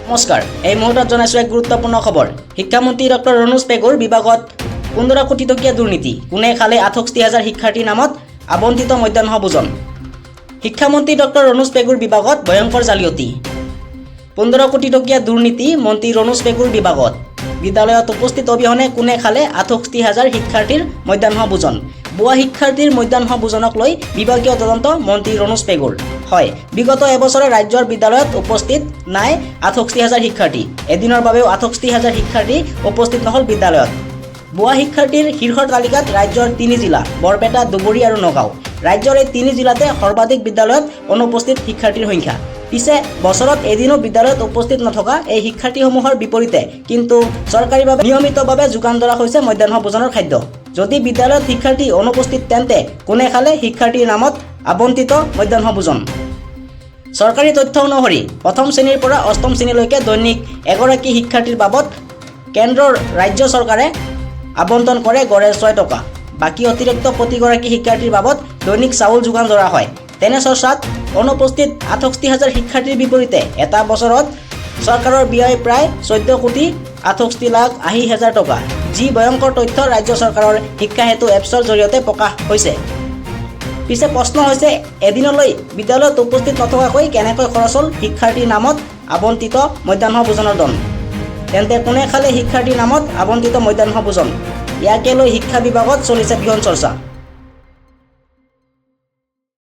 নমস্কাৰ এই মুহূৰ্তত জনাইছোঁ এক গুৰুত্বপূৰ্ণ খবৰ। শিক্ষামন্ত্ৰী ডক্টৰ ৰণোজ পেগুৰ বিভাগত 15 কোটি টকীয়া দুৰ্নীতি। কোনে খালে 68,000 শিক্ষাৰ্থীৰ নামত আবণ্টিত মধ্যাহ্ন ভোজন। শিক্ষামন্ত্ৰী ডক্টৰ ৰণোজ পেগুৰ বিভাগত ভয়ংকৰ জালিয়াতি। 15 কোটি টকীয়া দুৰ্নীতি মন্ত্ৰী ৰণোজ পেগুৰ বিভাগত। বিদ্যালয়ত উপস্থিত অবিহনে কোনে খালে 68,000 শিক্ষাৰ্থীৰ মধ্যাহ্ন ভোজন। বুৱা শিক্ষাৰ্থীৰ মধ্যাহ্ন ভোজনক লৈ বিভাগীয় তদন্ত মন্ত্ৰী ৰণোজ পেগুৰ। হয়, বিগত এবছৰে ৰাজ্যৰ বিদ্যালয়ত উপস্থিত নাই 68,000 শিক্ষাৰ্থী। এদিনৰ বাবেও 68,000 শিক্ষাৰ্থী উপস্থিত নহল বিদ্যালয়ত। বুৱা শিক্ষাৰ্থীৰ শীৰ্ষৰ তালিকাত ৰাজ্যৰ 3 জিলা বৰপেটা, ধুবুৰী আৰু নগাঁও। ৰাজ্যৰ এই 3 জিলাতে সৰ্বাধিক বিদ্যালয়ত অনুপস্থিত শিক্ষাৰ্থীৰ সংখ্যা। পিছে বছৰত এদিনো বিদ্যালয়ত উপস্থিত নথকা এই শিক্ষাৰ্থীসমূহৰ বিপৰীতে কিন্তু চৰকাৰীভাৱে নিয়মিতভাৱে যোগান ধৰা হৈছে মধ্যাহ্ন ভোজনৰ খাদ্য। যদি বিদ্যালয়ত শিক্ষাৰ্থী অনুপস্থিত তেন্তে কোনে খালে শিক্ষাৰ্থীৰ নামত আবণ্টিত মধ্যাহ্ন ভোজন। চৰকাৰী তথ্য অনুসৰি প্ৰথম শ্ৰেণীৰ পৰা অষ্টম শ্ৰেণীলৈকে দৈনিক এগৰাকী শিক্ষাৰ্থীৰ বাবদ কেন্দ্ৰৰ ৰাজ্য চৰকাৰে আবণ্টন কৰে গড়ে 6 টকা। বাকী অতিৰিক্ত প্ৰতিগৰাকী শিক্ষাৰ্থীৰ বাবদ দৈনিক চাউল যোগান ধৰা হয়। তেনে চৰ্চাত অনুপস্থিত 68,000 শিক্ষাৰ্থীৰ বিপৰীতে এটা বছৰত চৰকাৰৰ ব্যয় প্ৰায় 14 কোটি 68,80,000 টকা, যি ভয়ংকৰ তথ্য ৰাজ্য চৰকাৰৰ শিক্ষা সেতু এপছৰ জৰিয়তে প্ৰকাশ হৈছে। পিছে প্ৰশ্ন হৈছে, এদিনলৈ বিদ্যালয়ত উপস্থিত নথকাকৈ কেনেকৈ খৰচ হ'ল শিক্ষাৰ্থীৰ নামত আবণ্টিত মধ্যাহ্ন ভোজনৰ ধন। তেন্তে কোনে খালে শিক্ষাৰ্থীৰ নামত আবণ্টিত মধ্যাহ্ন ভোজন? ইয়াকে লৈ শিক্ষা বিভাগত চলিছে বৃহৎ চৰ্চা।